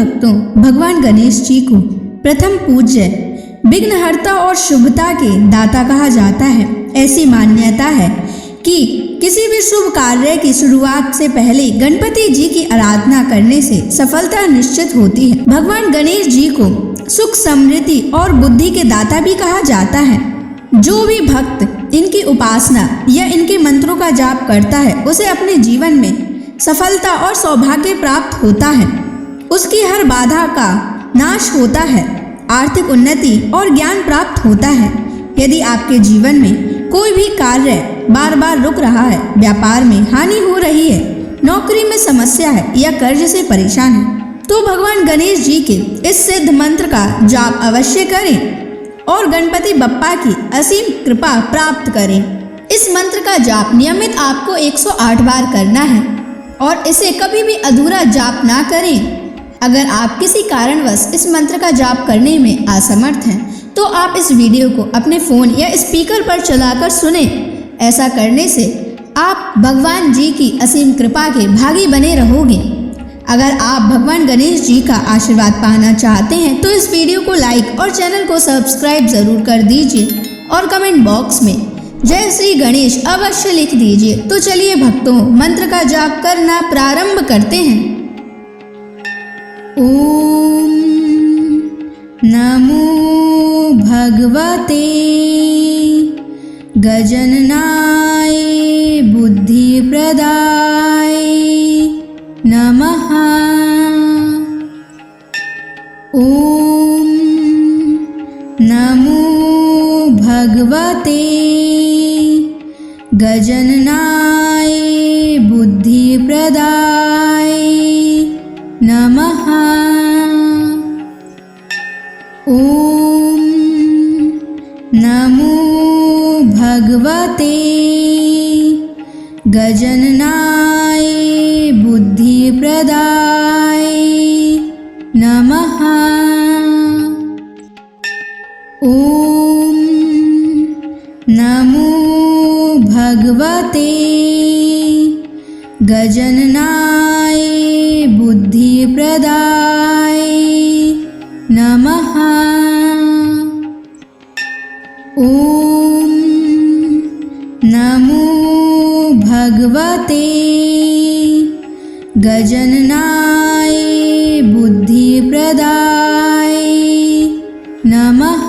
भक्तों, भगवान गणेश जी को प्रथम पूज्य, विघ्नहर्ता और शुभता के दाता कहा जाता है। ऐसी मान्यता है कि किसी भी शुभ कार्य की शुरुआत से पहले गणपति जी की आराधना करने से सफलता निश्चित होती है। भगवान गणेश जी को सुख, समृद्धि और बुद्धि के दाता भी कहा जाता है। जो भी भक्त इनकी उपासना या इनके मंत्रों का जाप करता है, उसे अपने जीवन में सफलता और सौभाग्य प्राप्त होता है। उसकी हर बाधा का नाश होता है, आर्थिक उन्नति और ज्ञान प्राप्त होता है। यदि आपके जीवन में कोई भी कार्य बार बार रुक रहा है, व्यापार में हानि हो रही है, नौकरी में समस्या है या कर्ज से परेशान है, तो भगवान गणेश जी के इस सिद्ध मंत्र का जाप अवश्य करें और गणपति बप्पा की असीम कृपा प्राप्त करें। इस मंत्र का जाप नियमित आपको 108 बार करना है और इसे कभी भी अधूरा जाप ना करें। अगर आप किसी कारणवश इस मंत्र का जाप करने में असमर्थ हैं, तो आप इस वीडियो को अपने फ़ोन या स्पीकर पर चलाकर सुने। ऐसा करने से आप भगवान जी की असीम कृपा के भागी बने रहोगे। अगर आप भगवान गणेश जी का आशीर्वाद पाना चाहते हैं, तो इस वीडियो को लाइक और चैनल को सब्सक्राइब ज़रूर कर दीजिए और कमेंट बॉक्स में जय श्री गणेश अवश्य लिख दीजिए। तो चलिए भक्तों, मंत्र का जाप करना प्रारंभ करते हैं। ओम नमो भगवते गजननाय बुद्धिप्रदाय नमः। ओम नमो भगवते गजननाय बुद्धिप्रदाय नमः। ओम नमो भगवते गजननाय बुद्धिप्रदाय नमः। ओम नमो भगवते गजननाय बुद्धिप्रदाय नमः। ओम नमो भगवते गजननाय बुद्धिप्रदाय नमः।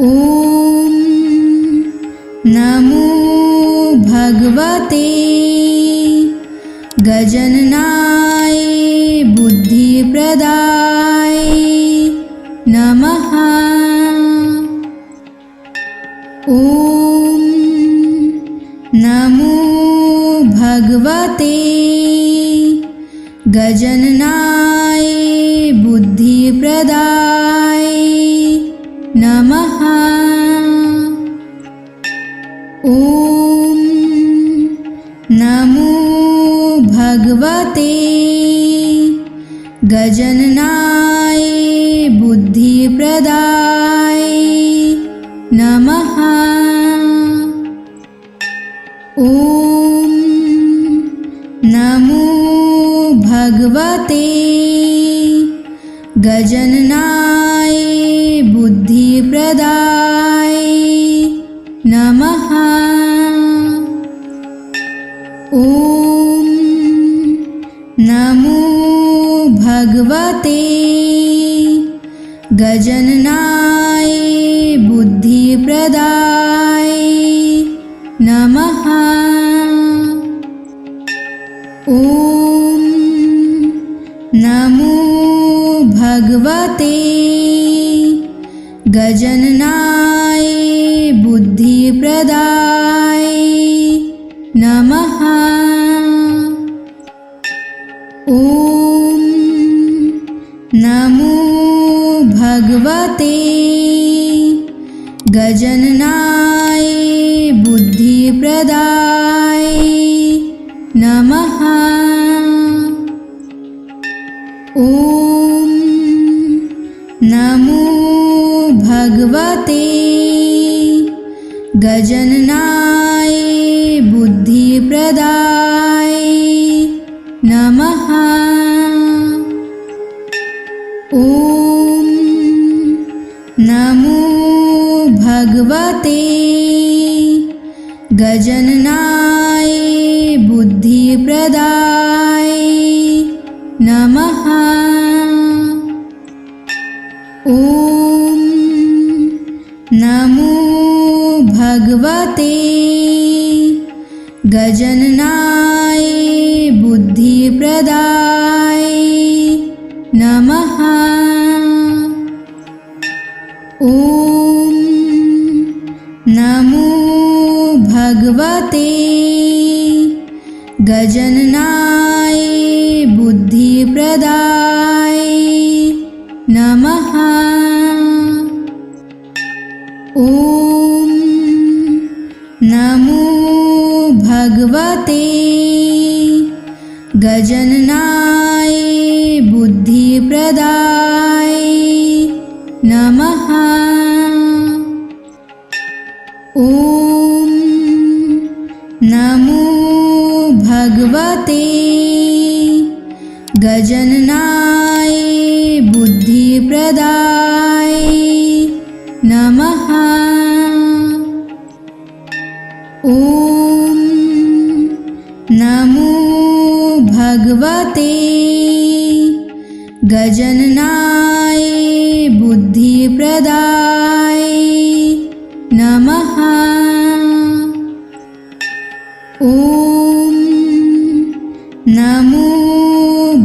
ओम नमो भगवते गजननाय बुद्धिप्रदाय नमः। ओम नमो भगवते गजननाय बुद्धिप्रदाय नमः। ओम नमो भगवते गजननाय बुद्धिप्रदाय नमः। ओम नमो भगवते गजननाय बुद्धिप्रदाय नमः। ओम नमो भगवते गजननाय बुद्धिप्रदाय नमः। ओम नमो भगवते गजननाय बुद्धिप्रदाय नमः। ओम नमो भगवते गजननाय बुद्धिप्रदाय नमः। ओम नमो भगवते गजननाय बुद्धिप्रदाय नमः। भगवते गजाननाय बुद्धिप्रदाय नमः। ॐ नमो भगवते गजाननाय बुद्धिप्रदाय नमः। ॐ नमो भगवते गजाननाय बुद्धिप्रदाय नमः। ॐ नमो भगवते गजाननाय बुद्धिप्रदाय नमः। ॐ नमो भगवते गजाननाय बुद्धिप्रदाय नमः। ॐ नमो भगवते गजाननाय बुद्धिप्रदाय नमः। ॐ नमो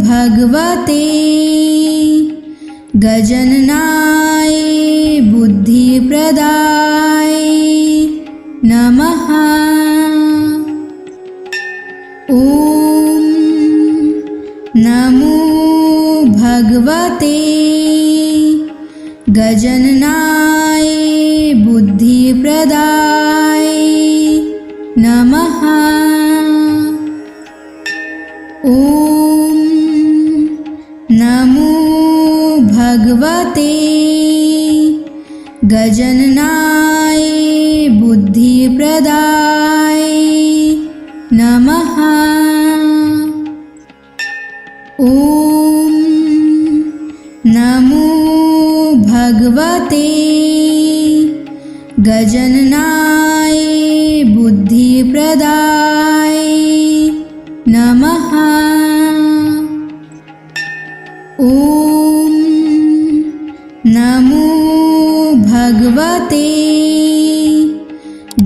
भगवते गजाननाय बुद्धिप्रदाय नमः। ॐ नमो भगवते गजाननाय बुद्धिप्रदाय नमः। ॐ नमो भगवते गजाननाय बुद्धिप्रदाय नमः। ॐ नमो भगवते गजाननाय बुद्धिप्रदाय नमः। ॐ नमो भगवते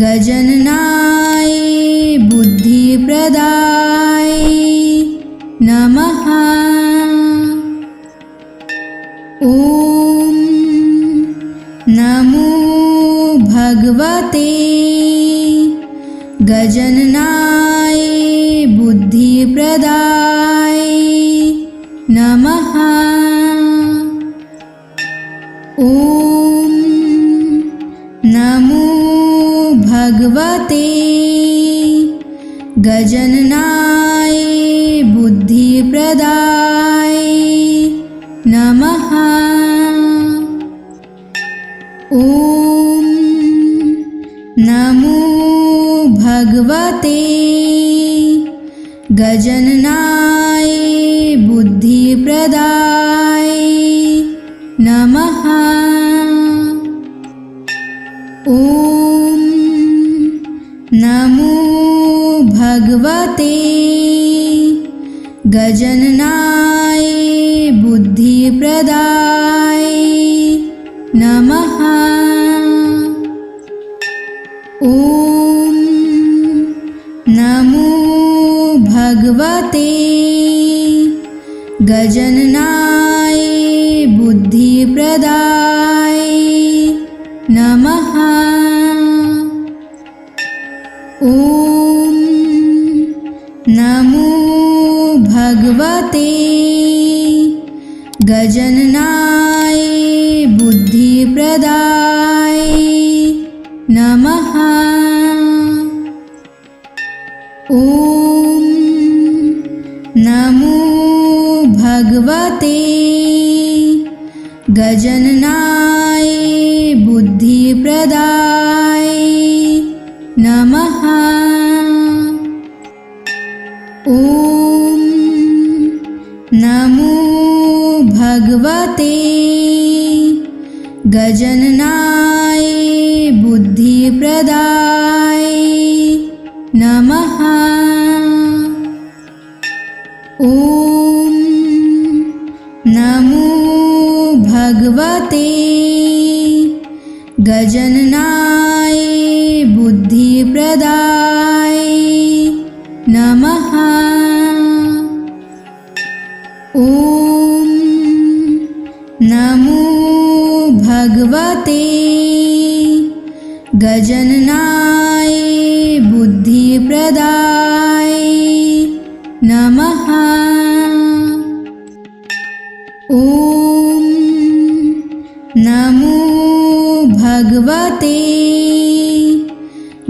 गजाननाय बुद्धिप्रदाय नमः। ॐ नमो भगवते गजाननाय बुद्धिप्रदाय नमः। ॐ नमो भगवते गजाननाय बुद्धिप्रदाय नमः। ॐ नमो भगवते गजाननाय बुद्धिप्रदाय नमः। ॐ नमो भगवते गजाननाय बुद्धिप्रदाय नमः। ॐ नमो भगवते गजाननाय बुद्धिप्रदाय नमः। ॐ नमो भगवते गजाननाय बुद्धिप्रदाय नमः। ॐ नमो भगवते गजाननाय बुद्धिप्रदाय नमः। ॐ नमो भगवते गजाननाय बुद्धिप्रदाय बुद्धिप्रदाय नमः। ॐ नमो भगवते गजाननाय बुद्धिप्रदाय नमः। ॐ नमो भगवते गजाननाय बुद्धिप्रदाय नमः। ॐ नमो भगवते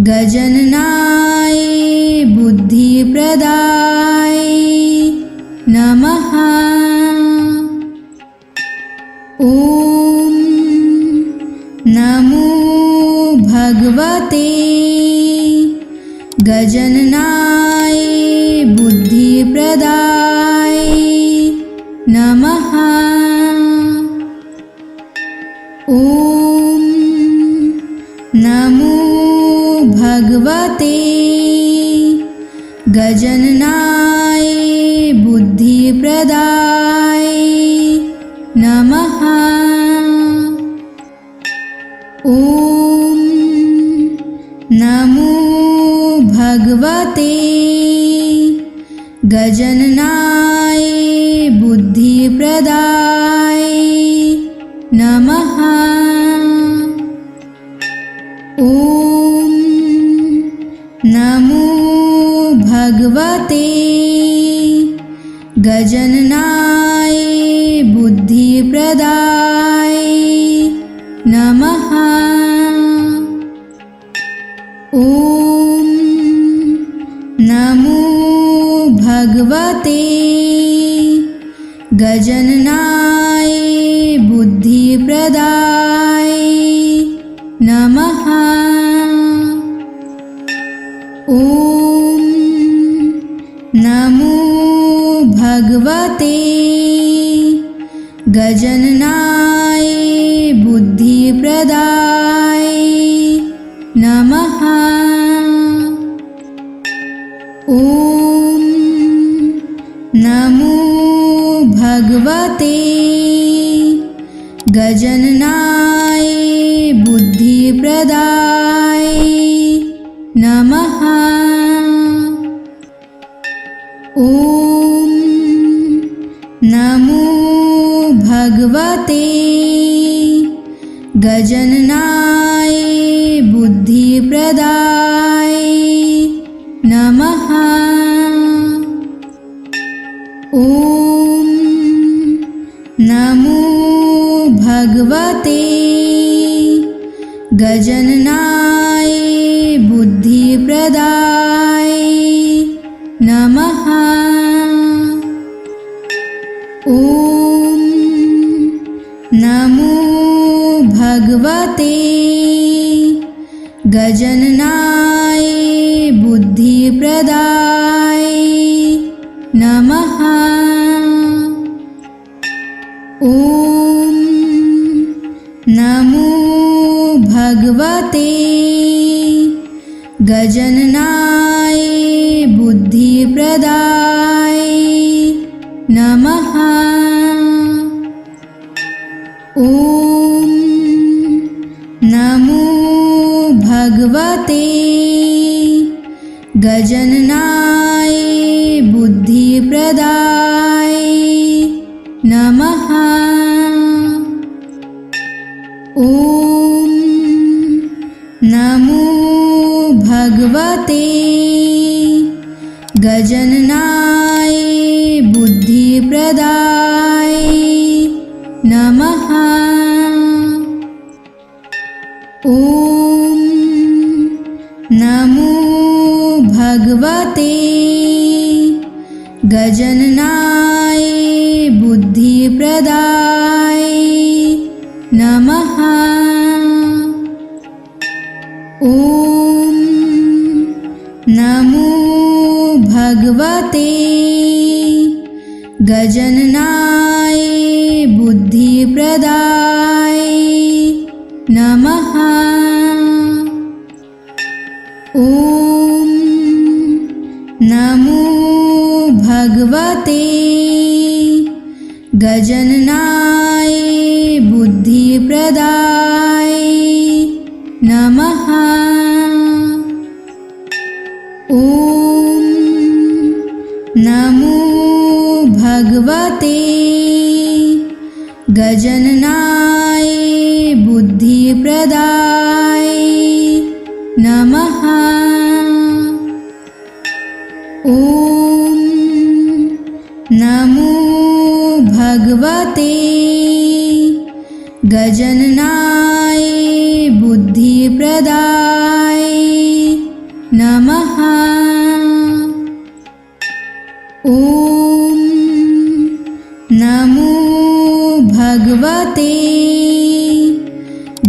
गजाननाय बुद्धिप्रदाय नमः। ॐ नमो भगवते गजाननाय बुद्धिप्रदाय नमः। ॐ नमो भगवते गजाननाय बुद्धिप्रदाय नमः। ॐ नमो भगवते गजाननाय बुद्धिप्रदाय नमः। ॐ नमो भगवते गजाननाय बुद्धिप्रदाय नमः। ॐ नमो भगवते गजाननाय बुद्धिप्रदाय नमः। ॐ नमो भगवते गजाननाय बुद्धिप्रदाय नमः। ॐ नमो भगवते गजाननाय बुद्धिप्रदाय नमः। ॐ नमो भगवते गजाननाय बुद्धिप्रदाय नमः। ॐ नमो भगवते गजाननाय बुद्धिप्रदाय नमः। ॐ नमो भगवते गजाननाय बुद्धिप्रदाय नमः। ॐ नमो भगवते गजाननाय बुद्धिप्रदाय नमः। ॐ नमो भगवते गजाननाय बुद्धिप्रदाय नमः। ॐ नमो भगवते गजाननाय बुद्धिप्रदाय नमः। ॐ नमो भगवते गजाननाय बुद्धिप्रदाय नमः। ॐ नमो भगवते गजाननाय बुद्धिप्रदाय नमः। भगवते गजाननाय बुद्धिप्रदाय नमः। ॐ नमो भगवते गजाननाय बुद्धिप्रदाय नमः। ॐ नमो भगवते गजाननाय बुद्धिप्रदाय नमः। ॐ नमो भगवते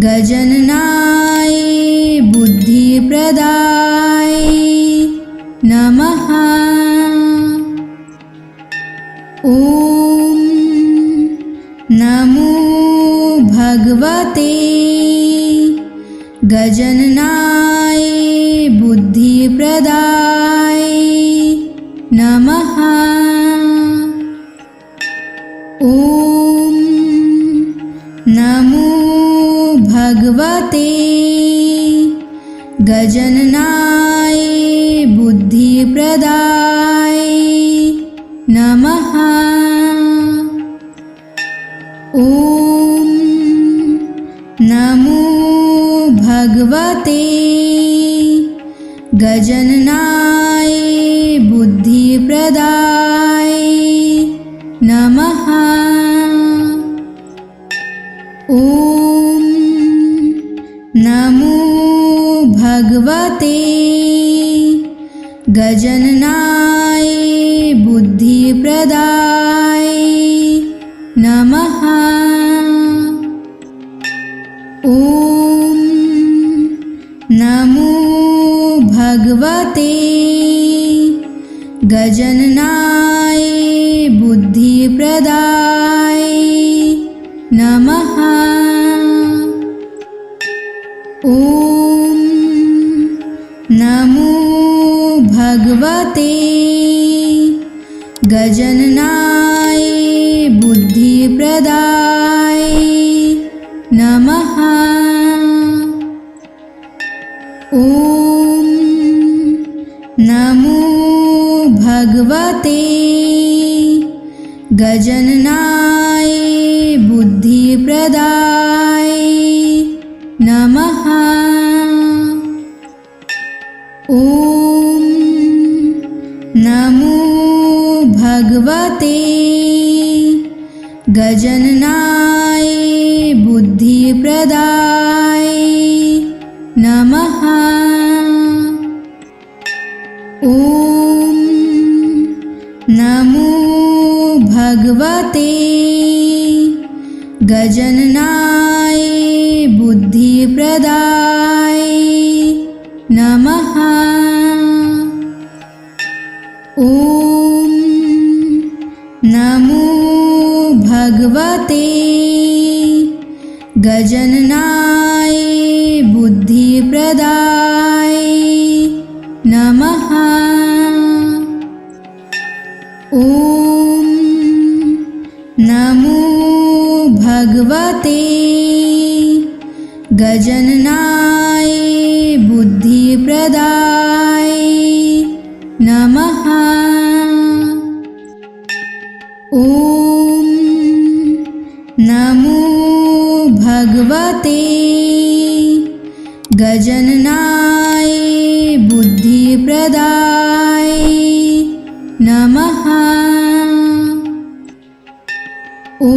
गजाननाय बुद्धिप्रदाय नमः। ॐ नमो भगवते गजाननाय बुद्धिप्रदाय नमः। ॐ नमो भगवते गजाननाय बुद्धिप्रदाय नमः। ॐ नमो भगवते गजाननाय बुद्धिप्रदाय नमः। ॐ नमो भगवते गजाननाय बुद्धिप्रदाय नमः। ॐ नमो भगवते गजाननाय बुद्धिप्रदाय नमः। ॐ नमो भगवते गजाननाय बुद्धिप्रदाय नमः। ॐ नमो भगवते गजाननाय बुद्धिप्रदाय नमः। ॐ नमो भगवते गजाननाय बुद्धिप्रदाय नमः। ॐ नमो भगवते गजाननाय बुद्धिप्रदाय नमः। ॐ नमो भगवते गजाननाय बुद्धिप्रदाय नमः। ॐ नमो भगवते गजाननाय बुद्धिप्रदाय नमः। ॐ नमो भगवते गजाननाय बुद्धिप्रदाय नमः। ॐ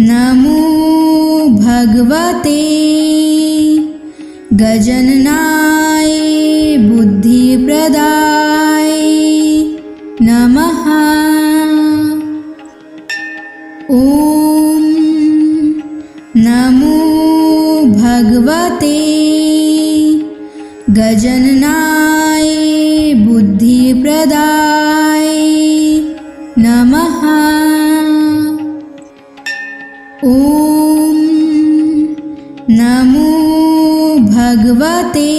नमो भगवते गजाननाय बुद्धिप्रदाय नमः। ॐ नमो भगवते गजाननाय बुद्धिप्रदाय नमः। ॐ नमो भगवते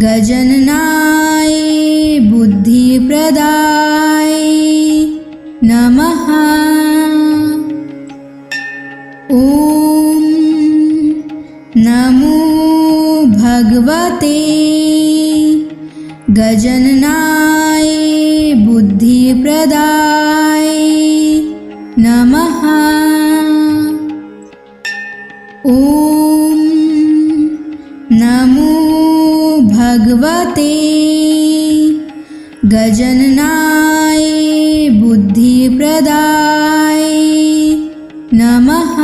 गजननाय बुद्धिप्रदाय नमः। ॐ नमो भगवते गजननाय बुद्धिप्रदाय नमः। ॐ नमो भगवते गजननाय बुद्धिप्रदाय नमः।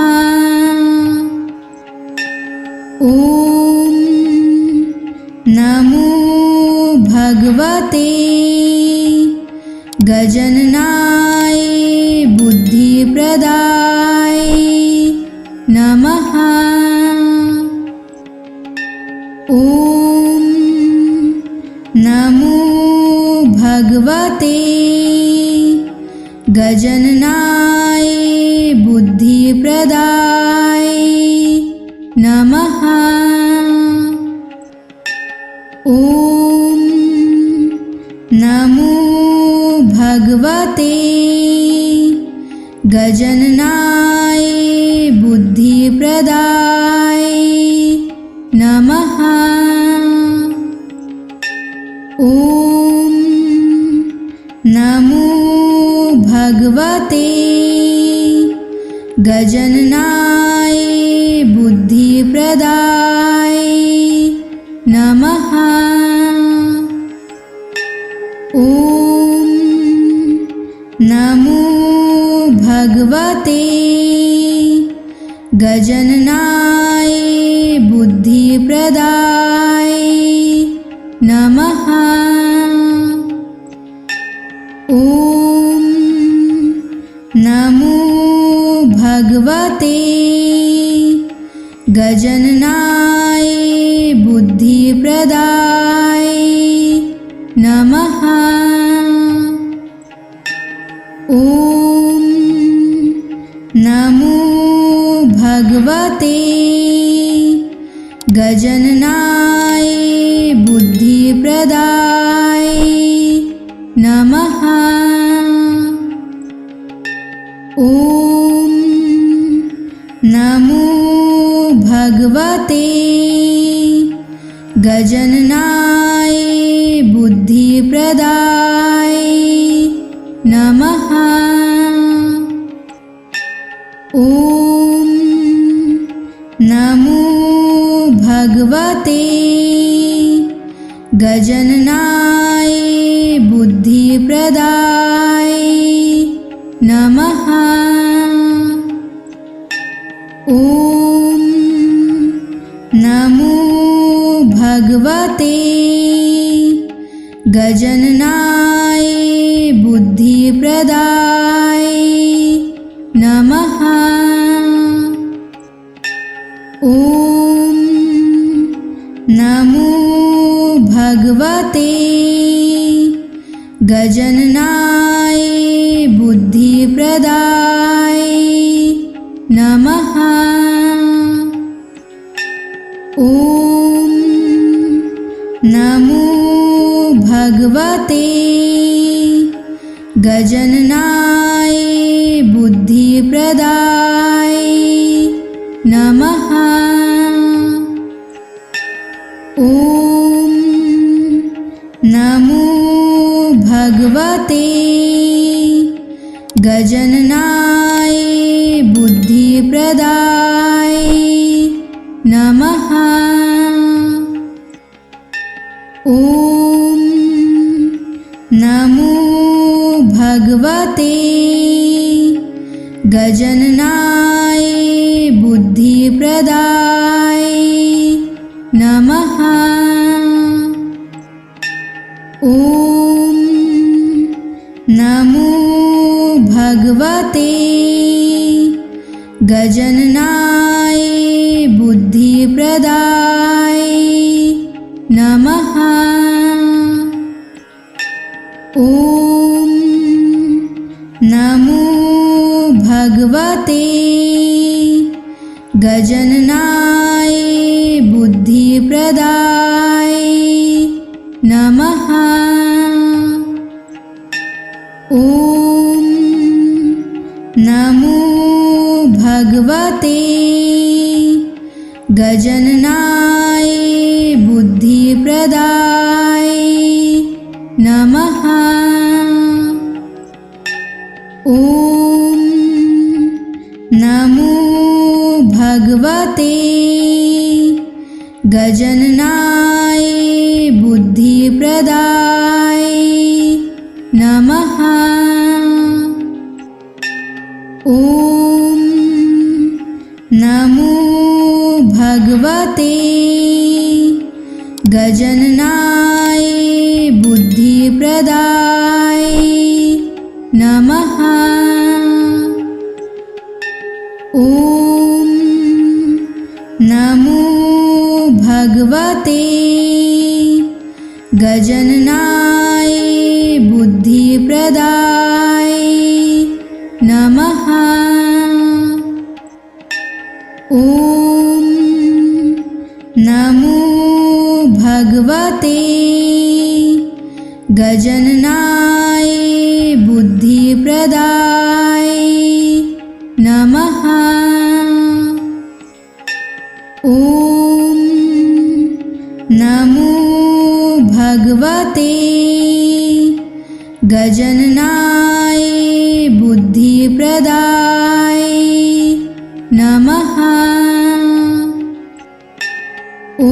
ॐ नमो भगवते गजननाय बुद्धिप्रदाय नमः। ॐ नमो भगवते गजननाय बुद्धिप्रदाय नमः। ॐ नमो भगवते गजननाय बुद्धिप्रदाय नमः। ॐ नमो भगवते गजननाय बुद्धिप्रदाय नमः। ॐ नमो भगवते गजननाय बुद्धिप्रदाय नमः। ॐ नमो भगवते गजननाय बुद्धिप्रदाय नमः। ॐ नमो भगवते गजननाय बुद्धिप्रदाय नमः। ॐ नमो भगवते गजननाय बुद्धिप्रदाय नमः। ॐ नमो भगवते गजननाय बुद्धिप्रदाय नमः। ॐ नमो भगवते गजननाय बुद्धिप्रदाय नमः। ॐ नमो भगवते गजननाय बुद्धिप्रदाय नमः। ॐ नमो भगवते गजननाय बुद्धिप्रदाय नमः। ॐ नमो भगवते गजननाय बुद्धिप्रदाय नमः। ॐ नमो भगवते गजननाय बुद्धिप्रदाय नमः। ॐ नमो भगवते गजननाय बुद्धिप्रदाय नमः। ॐ नमो भगवते गजननाय बुद्धिप्रदाय गजननाय बुद्धिप्रदाय नमः। ॐ नमो भगवते गजननाय बुद्धिप्रदाय नमः। ॐ नमो भगवते गजननाय बुद्धिप्रदाय नमः। ॐ नमो भगवते गजननाय बुद्धिप्रदाय नमः। ॐ नमो भगवते गजननाय बुद्धिप्रदाय नमः। ॐ नमो भगवते गजननाय बुद्धिप्रदाय नमः। ॐ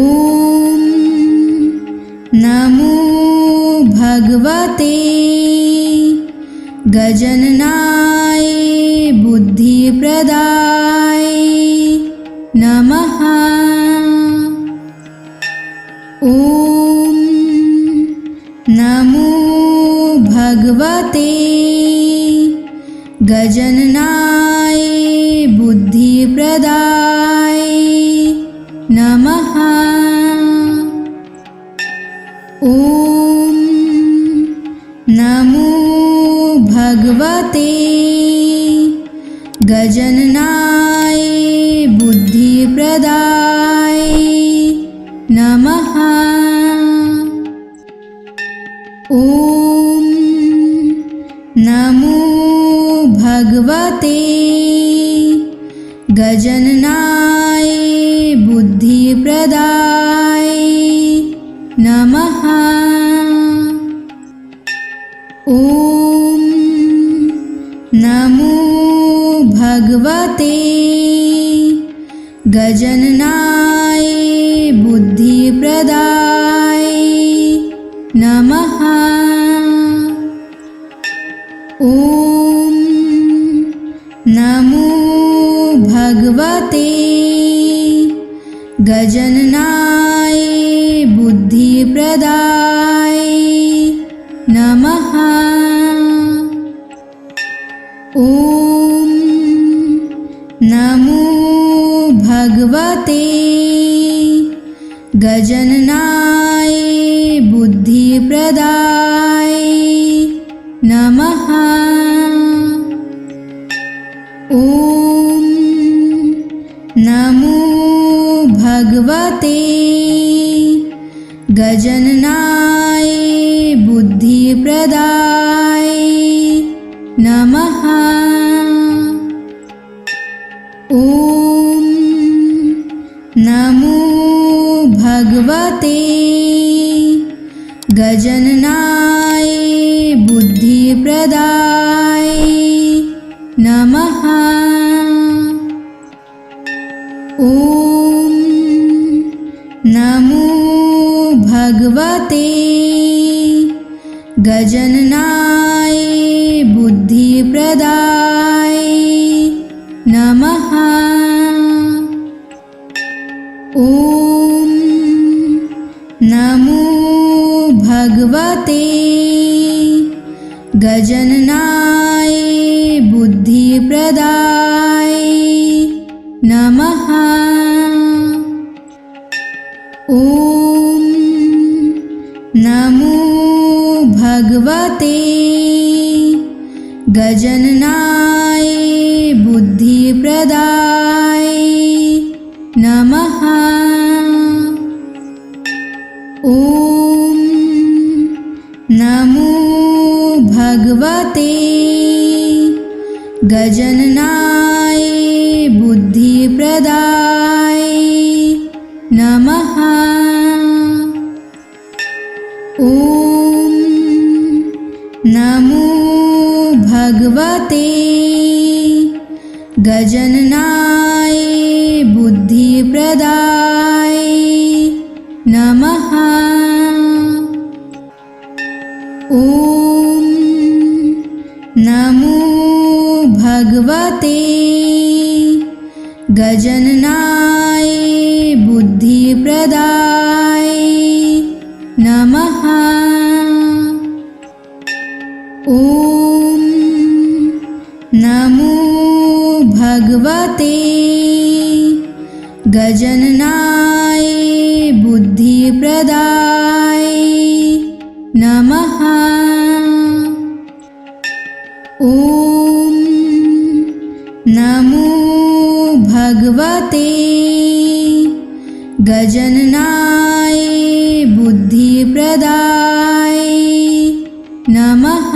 नमो भगवते गजननाय बुद्धिप्रदाय नमः। ॐ नमो भगवते गजननाय बुद्धिप्रदाय नमः। ॐ नमो भगवते गजननाय बुद्धिप्रदाय नमः। ॐ नमो भगवते गजननाय बुद्धिप्रदाय नमः। ॐ नमो भगवते गजननाय बुद्धिप्रदाय नमः। ॐ नमो भगवते गजननाय बुद्धिप्रदाय नमः। ॐ नमो भगवते गजननाय बुद्धिप्रदाय नमः। ॐ नमो भगवते गजननाय बुद्धिप्रदाय नमः। ॐ नमो भगवते गजननाय बुद्धिप्रदाय नमः। ॐ नमो भगवते गजननाय बुद्धिप्रदाय नमः। ॐ नमो भगवते गजननाय बुद्धिप्रदाय नमः। ॐ नमो भगवते गजननाय बुद्धिप्रदाय नमः। ॐ नमो भगवते गजननाय बुद्धिप्रदाय नमः। ॐ नमो भगवते गजाननाय बुद्धिप्रदाय नमः। ॐ नमो भगवते गजाननाय बुद्धिप्रदाय नमः। ॐ नमो भगवते गजाननाय बुद्धिप्रदाय नमः। ॐ नमो भगवते गजाननाय बुद्धिप्रदाय नमः।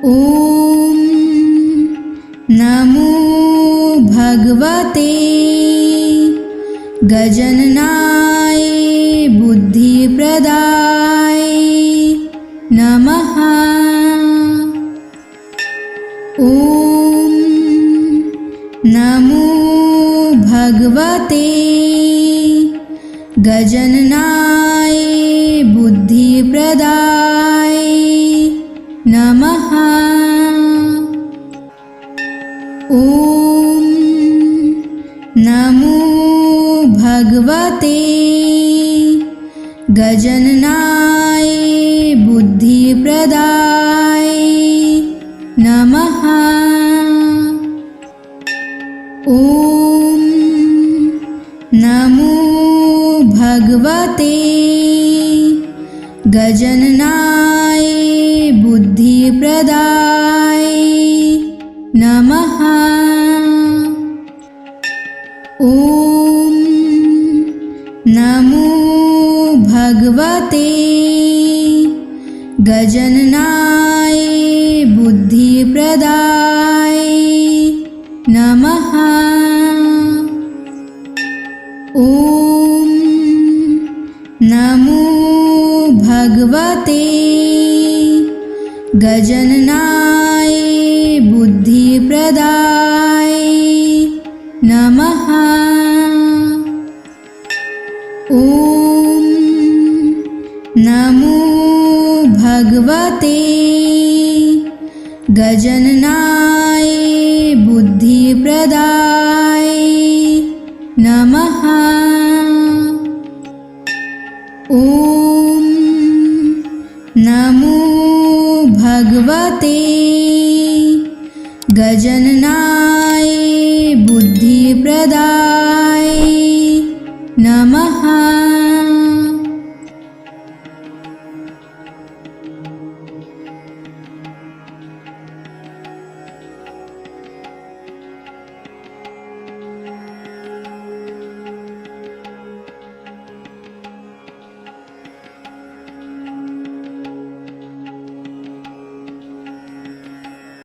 ॐ नमो भगवते गजाननाय बुद्धिप्रदाय नमः। ॐ नमो भगवते गजाननाय बुद्धिप्रदाय नमः। ॐ नमो भगवते गजाननाय बुद्धिप्रदाय नमः। ॐ नमो भगवते गजाननाय बुद्धिप्रदाय नमः। ॐ नमो भगवते गजाननाय बुद्धिप्रदाय नमः। ॐ नमो भगवते गजाननाय बुद्धिप्रदाय नमः। ॐ नमो भगवते गजाननाय बुद्धिप्रदाय नमः। ॐ नमो भगवते गजाननाय बुद्धिप्रदाय